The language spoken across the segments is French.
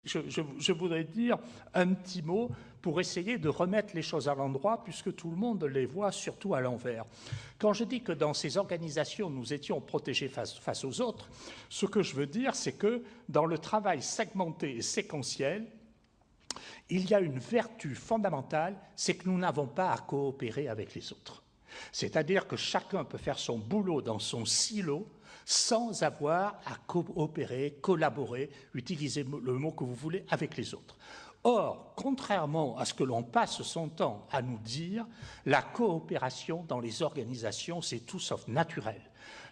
Je voudrais dire un petit mot pour essayer de remettre les choses à l'endroit, puisque tout le monde les voit surtout à l'envers. Quand je dis que dans ces organisations, nous étions protégés face aux autres, ce que je veux dire, c'est que dans le travail segmenté et séquentiel, il y a une vertu fondamentale, c'est que nous n'avons pas à coopérer avec les autres. C'est-à-dire que chacun peut faire son boulot dans son silo sans avoir à coopérer, collaborer, utiliser le mot que vous voulez, avec les autres. Or, contrairement à ce que l'on passe son temps à nous dire, la coopération dans les organisations, c'est tout sauf naturel.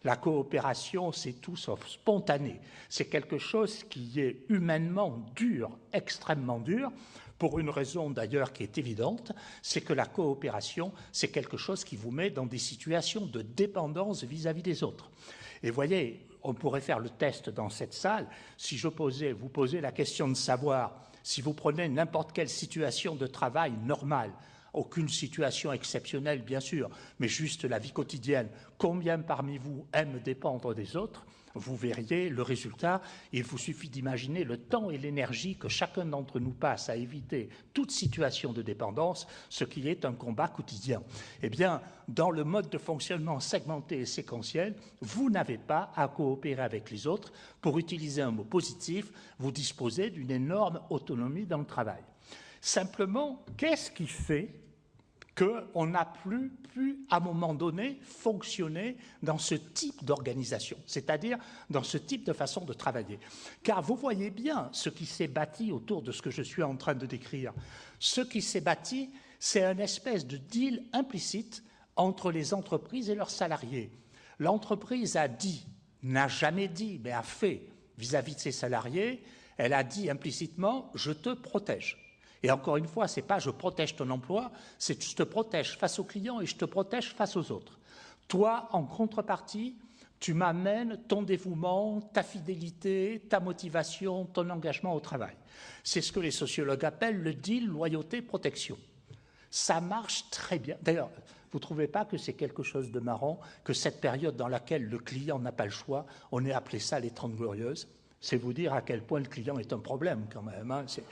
La coopération, c'est tout sauf spontané. C'est quelque chose qui est humainement dur, extrêmement dur, pour une raison d'ailleurs qui est évidente, c'est que la coopération, c'est quelque chose qui vous met dans des situations de dépendance vis-à-vis des autres. Et voyez, on pourrait faire le test dans cette salle, si vous posez la question de savoir, si vous prenez n'importe quelle situation de travail normale, aucune situation exceptionnelle bien sûr, mais juste la vie quotidienne, combien parmi vous aiment dépendre des autres? Vous verriez le résultat. Il vous suffit d'imaginer le temps et l'énergie que chacun d'entre nous passe à éviter toute situation de dépendance, ce qui est un combat quotidien. Eh bien, dans le mode de fonctionnement segmenté et séquentiel, vous n'avez pas à coopérer avec les autres. Pour utiliser un mot positif, vous disposez d'une énorme autonomie dans le travail. Simplement, qu'est-ce qui fait qu'on n'a plus pu, à un moment donné, fonctionner dans ce type d'organisation, c'est-à-dire dans ce type de façon de travailler. Car vous voyez bien ce qui s'est bâti autour de ce que je suis en train de décrire. Ce qui s'est bâti, c'est une espèce de deal implicite entre les entreprises et leurs salariés. L'entreprise a dit, n'a jamais dit, mais a fait vis-à-vis de ses salariés, elle a dit implicitement « je te protège ». Et encore une fois, c'est pas je protège ton emploi, c'est je te protège face aux clients et je te protège face aux autres. Toi, en contrepartie, tu m'amènes ton dévouement, ta fidélité, ta motivation, ton engagement au travail. C'est ce que les sociologues appellent le deal loyauté-protection. Ça marche très bien. D'ailleurs, vous ne trouvez pas que c'est quelque chose de marrant que cette période dans laquelle le client n'a pas le choix, on ait appelé ça les 30 glorieuses? C'est vous dire à quel point le client est un problème quand même. Hein. Vous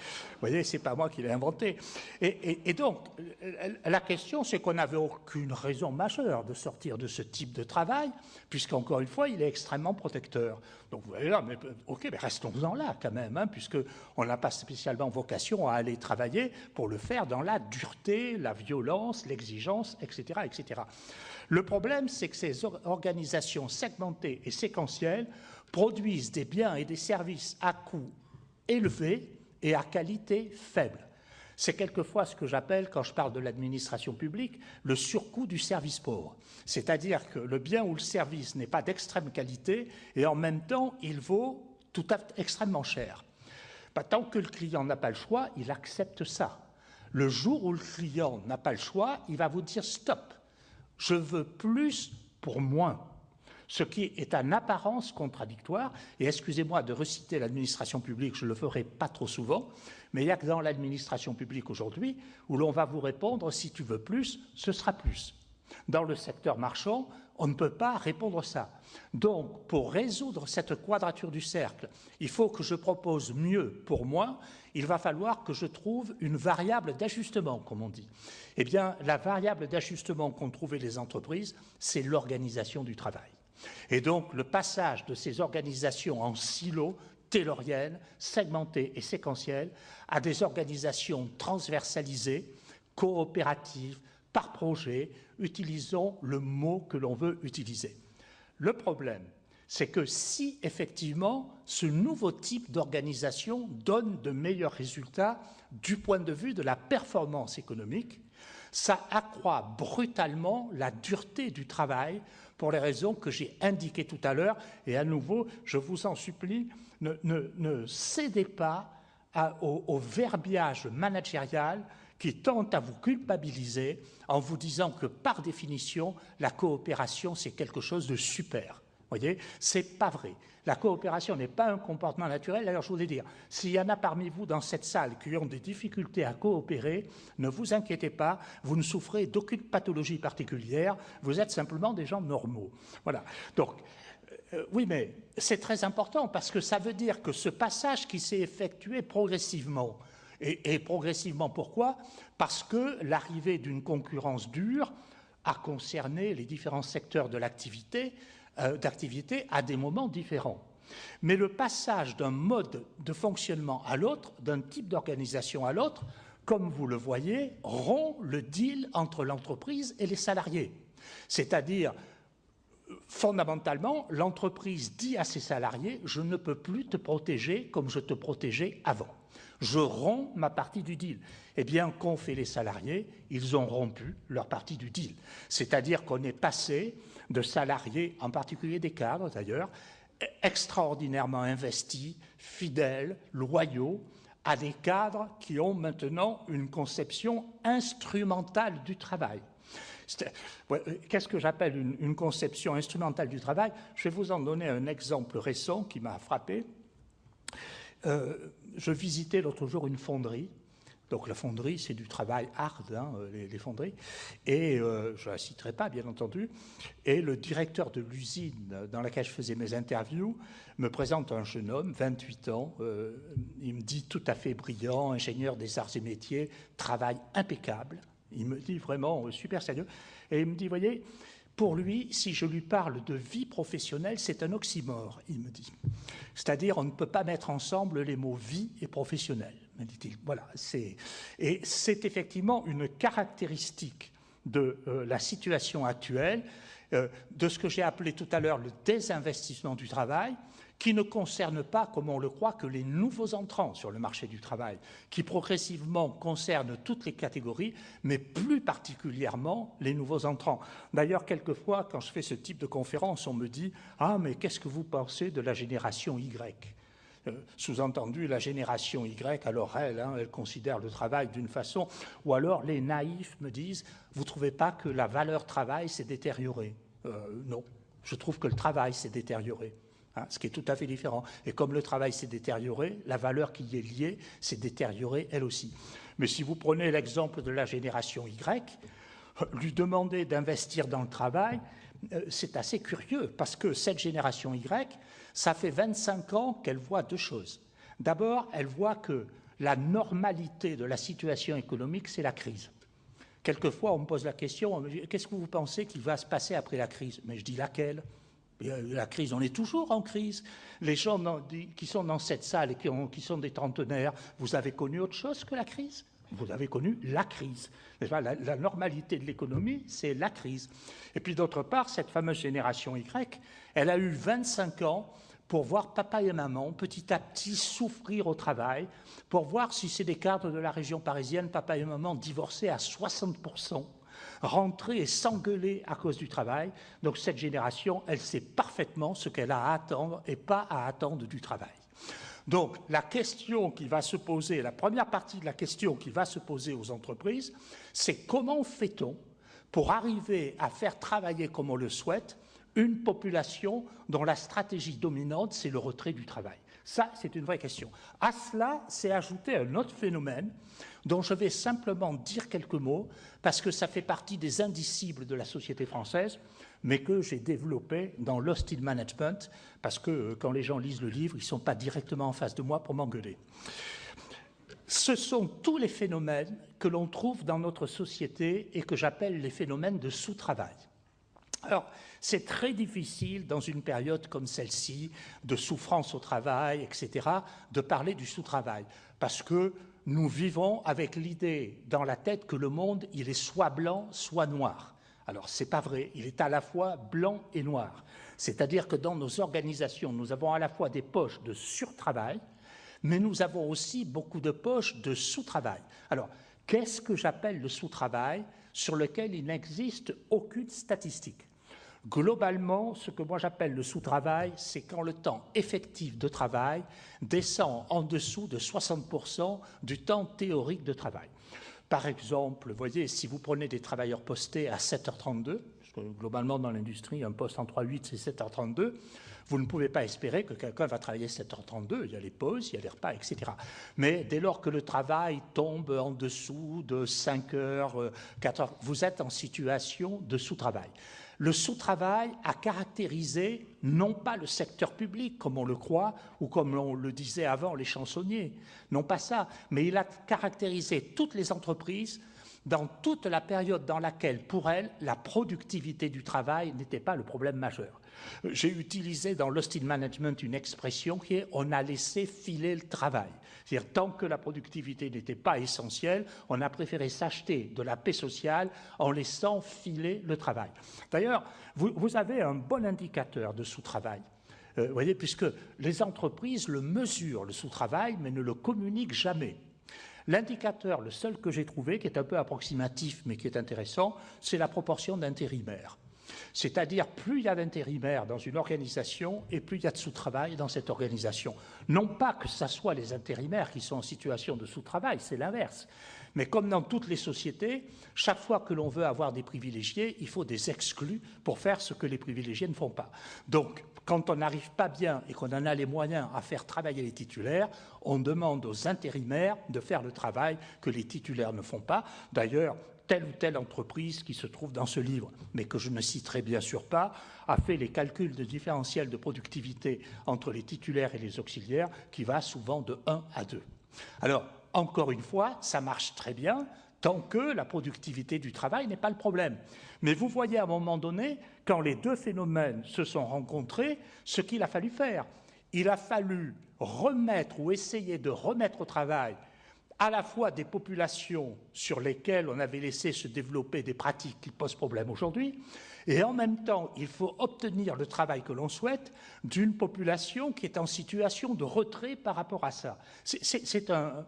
voyez, c'est pas moi qui l'ai inventé. Et donc, la question, c'est qu'on n'avait aucune raison majeure de sortir de ce type de travail, puisqu'encore une fois, il est extrêmement protecteur. Donc vous voyez là, mais ok, mais restons-en là quand même, hein, puisqu'on n'a pas spécialement vocation à aller travailler pour le faire dans la dureté, la violence, l'exigence, etc., etc. Le problème, c'est que ces organisations segmentées et séquentielles produisent des biens et des services à coût élevé et à qualité faible. C'est quelquefois ce que j'appelle, quand je parle de l'administration publique, le surcoût du service pauvre. C'est-à-dire que le bien ou le service n'est pas d'extrême qualité et en même temps, il vaut tout à fait extrêmement cher. Tant que le client n'a pas le choix, il accepte ça. Le jour où le client n'a pas le choix, il va vous dire « stop, je veux plus pour moins ». Ce qui est en apparence contradictoire, et excusez-moi de reciter l'administration publique, je ne le ferai pas trop souvent, mais il n'y a que dans l'administration publique aujourd'hui où l'on va vous répondre « si tu veux plus, ce sera plus ». Dans le secteur marchand, on ne peut pas répondre ça. Donc, pour résoudre cette quadrature du cercle, il faut que je propose mieux pour moi, il va falloir que je trouve une variable d'ajustement, comme on dit. Eh bien, la variable d'ajustement qu'ont trouvée les entreprises, c'est l'organisation du travail. Et donc, le passage de ces organisations en silos, tayloriennes, segmentées et séquentielles, à des organisations transversalisées, coopératives, par projet, utilisons le mot que l'on veut utiliser. Le problème, c'est que si effectivement ce nouveau type d'organisation donne de meilleurs résultats du point de vue de la performance économique, ça accroît brutalement la dureté du travail pour les raisons que j'ai indiquées tout à l'heure. Et à nouveau, je vous en supplie, ne cédez pas au verbiage managérial qui tente à vous culpabiliser en vous disant que par définition, la coopération, c'est quelque chose de super. Vous voyez, c'est pas vrai. La coopération n'est pas un comportement naturel. D'ailleurs, je voulais dire, s'il y en a parmi vous dans cette salle qui ont des difficultés à coopérer, ne vous inquiétez pas, vous ne souffrez d'aucune pathologie particulière, vous êtes simplement des gens normaux. Voilà. Donc, Oui, mais c'est très important parce que ça veut dire que ce passage qui s'est effectué progressivement, et progressivement pourquoi? Parce que l'arrivée d'une concurrence dure a concerné les différents secteurs de l'activité à des moments différents. Mais le passage d'un mode de fonctionnement à l'autre, d'un type d'organisation à l'autre, comme vous le voyez, rompt le deal entre l'entreprise et les salariés. C'est-à-dire, fondamentalement, l'entreprise dit à ses salariés « je ne peux plus te protéger comme je te protégeais avant. Je romps ma partie du deal ». Eh bien, qu'ont fait les salariés? Ils ont rompu leur partie du deal. C'est-à-dire qu'on est passé de salariés, en particulier des cadres d'ailleurs, extraordinairement investis, fidèles, loyaux, à des cadres qui ont maintenant une conception instrumentale du travail. Qu'est-ce que j'appelle une conception instrumentale du travail? Je vais vous en donner un exemple récent qui m'a frappé. Je visitais l'autre jour une fonderie. Donc la fonderie, c'est du travail hard, hein, les fonderies. Et je ne la citerai pas, bien entendu. Et le directeur de l'usine dans laquelle je faisais mes interviews me présente un jeune homme, 28 ans. Il me dit tout à fait brillant, ingénieur des arts et métiers, travail impeccable. Il me dit vraiment super sérieux. Et il me dit, voyez, pour lui, si je lui parle de vie professionnelle, c'est un oxymore, il me dit. C'est-à-dire, on ne peut pas mettre ensemble les mots vie et professionnel, me dit-il. Voilà, et c'est effectivement une caractéristique de la situation actuelle, de ce que j'ai appelé tout à l'heure le désinvestissement du travail, qui ne concerne pas, comme on le croit, que les nouveaux entrants sur le marché du travail, qui progressivement concernent toutes les catégories, mais plus particulièrement les nouveaux entrants. D'ailleurs, quelquefois, quand je fais ce type de conférence, on me dit « Ah, mais qu'est-ce que vous pensez de la génération Y ?» Sous-entendu, la génération Y, alors elle considère le travail d'une façon, ou alors les naïfs me disent « Vous ne trouvez pas que la valeur travail s'est détériorée ?» Non, je trouve que le travail s'est détérioré. Ce qui est tout à fait différent. Et comme le travail s'est détérioré, la valeur qui y est liée s'est détériorée elle aussi. Mais si vous prenez l'exemple de la génération Y, lui demander d'investir dans le travail, c'est assez curieux, parce que cette génération Y, ça fait 25 ans qu'elle voit deux choses. D'abord, elle voit que la normalité de la situation économique, c'est la crise. Quelquefois, on me pose la question, qu'est-ce que vous pensez qu'il va se passer après la crise? Mais je dis laquelle? La crise, on est toujours en crise. Les gens qui sont dans cette salle et qui sont des trentenaires, vous avez connu autre chose que la crise? Vous avez connu la crise. La normalité de l'économie, c'est la crise. Et puis d'autre part, cette fameuse génération Y, elle a eu 25 ans pour voir papa et maman petit à petit souffrir au travail, pour voir si c'est des cadres de la région parisienne, papa et maman divorcés à 60%, rentrer et s'engueuler à cause du travail. Donc cette génération, elle sait parfaitement ce qu'elle a à attendre et pas à attendre du travail. Donc la question qui va se poser, la première partie de la question qui va se poser aux entreprises, c'est comment fait-on pour arriver à faire travailler comme on le souhaite une population dont la stratégie dominante, c'est le retrait du travail. Ça, c'est une vraie question. À cela, c'est ajouté un autre phénomène dont je vais simplement dire quelques mots, parce que ça fait partie des indicibles de la société française, mais que j'ai développé dans Lost in Management, parce que quand les gens lisent le livre, ils ne sont pas directement en face de moi pour m'engueuler. Ce sont tous les phénomènes que l'on trouve dans notre société et que j'appelle les phénomènes de sous-travail. Alors, c'est très difficile, dans une période comme celle-ci, de souffrance au travail, etc., de parler du sous-travail, parce que nous vivons avec l'idée dans la tête que le monde, il est soit blanc, soit noir. Alors, ce n'est pas vrai, il est à la fois blanc et noir. C'est-à-dire que dans nos organisations, nous avons à la fois des poches de surtravail, mais nous avons aussi beaucoup de poches de sous-travail. Alors, qu'est-ce que j'appelle le sous-travail sur lequel il n'existe aucune statistique? Globalement, ce que moi j'appelle le sous-travail, c'est quand le temps effectif de travail descend en dessous de 60% du temps théorique de travail. Par exemple, vous voyez, si vous prenez des travailleurs postés à 7h32, parce que globalement dans l'industrie, un poste en 3/8, c'est 7h32, vous ne pouvez pas espérer que quelqu'un va travailler 7h32, il y a les pauses, il y a les repas, etc. Mais dès lors que le travail tombe en dessous de 5h, 4h, vous êtes en situation de sous-travail. Le sous-travail a caractérisé non pas le secteur public, comme on le croit, ou comme on le disait avant les chansonniers, non pas ça, mais il a caractérisé toutes les entreprises dans toute la période dans laquelle, pour elles, la productivité du travail n'était pas le problème majeur. J'ai utilisé dans Lost in Management une expression qui est « on a laissé filer le travail ». C'est-à-dire, tant que la productivité n'était pas essentielle, on a préféré s'acheter de la paix sociale en laissant filer le travail. D'ailleurs, vous avez un bon indicateur de sous-travail. Vous voyez, puisque les entreprises le mesurent, le sous-travail, mais ne le communiquent jamais. L'indicateur, le seul que j'ai trouvé, qui est un peu approximatif, mais qui est intéressant, c'est la proportion d'intérimaires. C'est-à-dire, plus il y a d'intérimaires dans une organisation et plus il y a de sous-travail dans cette organisation. Non pas que ce soit les intérimaires qui sont en situation de sous-travail, c'est l'inverse. Mais comme dans toutes les sociétés, chaque fois que l'on veut avoir des privilégiés, il faut des exclus pour faire ce que les privilégiés ne font pas. Donc, quand on n'arrive pas bien et qu'on en a les moyens à faire travailler les titulaires, on demande aux intérimaires de faire le travail que les titulaires ne font pas. D'ailleurs, telle ou telle entreprise qui se trouve dans ce livre, mais que je ne citerai bien sûr pas, a fait les calculs de différentiel de productivité entre les titulaires et les auxiliaires qui va souvent de 1 à 2. Alors, encore une fois, ça marche très bien tant que la productivité du travail n'est pas le problème. Mais vous voyez à un moment donné, quand les deux phénomènes se sont rencontrés, ce qu'il a fallu faire. Il a fallu remettre ou essayer de remettre au travail à la fois des populations sur lesquelles on avait laissé se développer des pratiques qui posent problème aujourd'hui, et en même temps, il faut obtenir le travail que l'on souhaite d'une population qui est en situation de retrait par rapport à ça. C'est un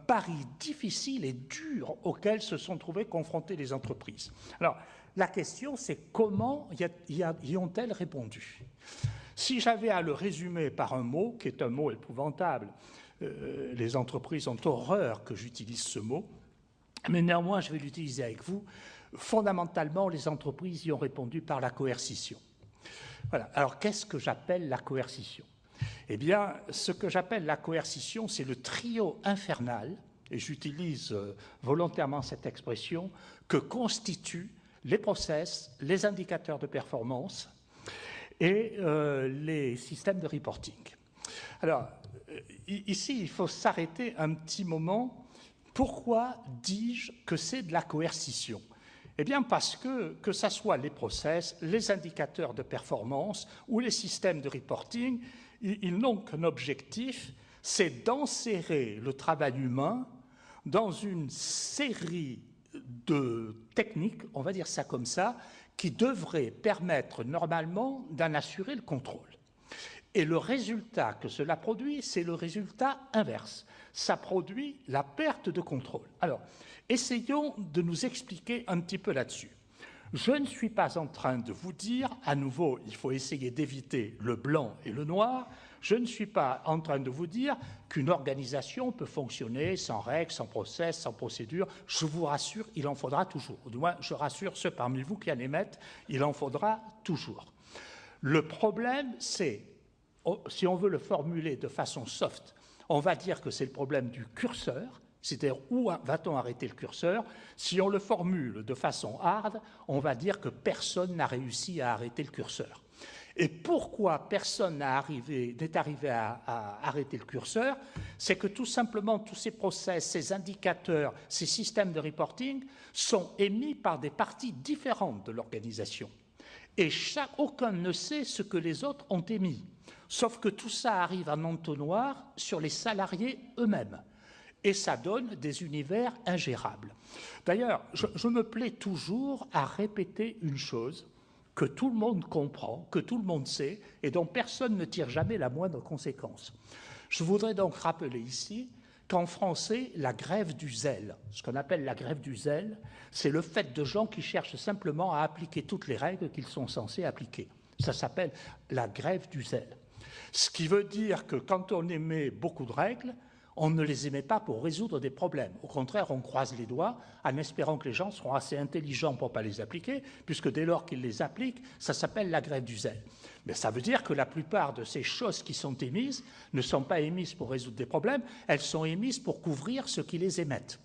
pari difficile et dur auquel se sont trouvées confrontées les entreprises. Alors, la question, c'est comment y ont-elles répondu? Si j'avais à le résumer par un mot, qui est un mot épouvantable, les entreprises ont horreur que j'utilise ce mot, mais néanmoins, je vais l'utiliser avec vous. Fondamentalement, les entreprises y ont répondu par la coercition. Voilà. Alors, qu'est-ce que j'appelle la coercition? Eh bien, ce que j'appelle la coercition, c'est le trio infernal, et j'utilise volontairement cette expression, que constituent les process, les indicateurs de performance et les systèmes de reporting. Alors, ici, il faut s'arrêter un petit moment. Pourquoi dis-je que c'est de la coercition? Eh bien, parce que ce soit les process, les indicateurs de performance ou les systèmes de reporting, ils n'ont qu'un objectif, c'est d'enserrer le travail humain dans une série de techniques, on va dire ça comme ça, qui devraient permettre normalement d'en assurer le contrôle. Et le résultat que cela produit, c'est le résultat inverse. Ça produit la perte de contrôle. Alors, essayons de nous expliquer un petit peu là-dessus. Je ne suis pas en train de vous dire, à nouveau, il faut essayer d'éviter le blanc et le noir, je ne suis pas en train de vous dire qu'une organisation peut fonctionner sans règles, sans process, sans procédure. Je vous rassure, il en faudra toujours. Du moins, je rassure ceux parmi vous qui en émettent, il en faudra toujours. Le problème, c'est, si on veut le formuler de façon soft, on va dire que c'est le problème du curseur, c'est-à-dire où va-t-on arrêter le curseur? Si on le formule de façon hard, on va dire que personne n'a réussi à arrêter le curseur. Et pourquoi personne n'est arrivé à arrêter le curseur? C'est que tout simplement, tous ces process, ces indicateurs, ces systèmes de reporting sont émis par des parties différentes de l'organisation. Et aucun ne sait ce que les autres ont émis. Sauf que tout ça arrive en entonnoir sur les salariés eux-mêmes. Et ça donne des univers ingérables. D'ailleurs, je me plais toujours à répéter une chose que tout le monde comprend, que tout le monde sait, et dont personne ne tire jamais la moindre conséquence. Je voudrais donc rappeler ici qu'en français, la grève du zèle, ce qu'on appelle la grève du zèle, c'est le fait de gens qui cherchent simplement à appliquer toutes les règles qu'ils sont censés appliquer. Ça s'appelle la grève du zèle. Ce qui veut dire que quand on émet beaucoup de règles, on ne les émet pas pour résoudre des problèmes. Au contraire, on croise les doigts en espérant que les gens seront assez intelligents pour ne pas les appliquer, puisque dès lors qu'ils les appliquent, ça s'appelle la grève du zèle. Mais ça veut dire que la plupart de ces choses qui sont émises ne sont pas émises pour résoudre des problèmes, elles sont émises pour couvrir ceux qui les émettent.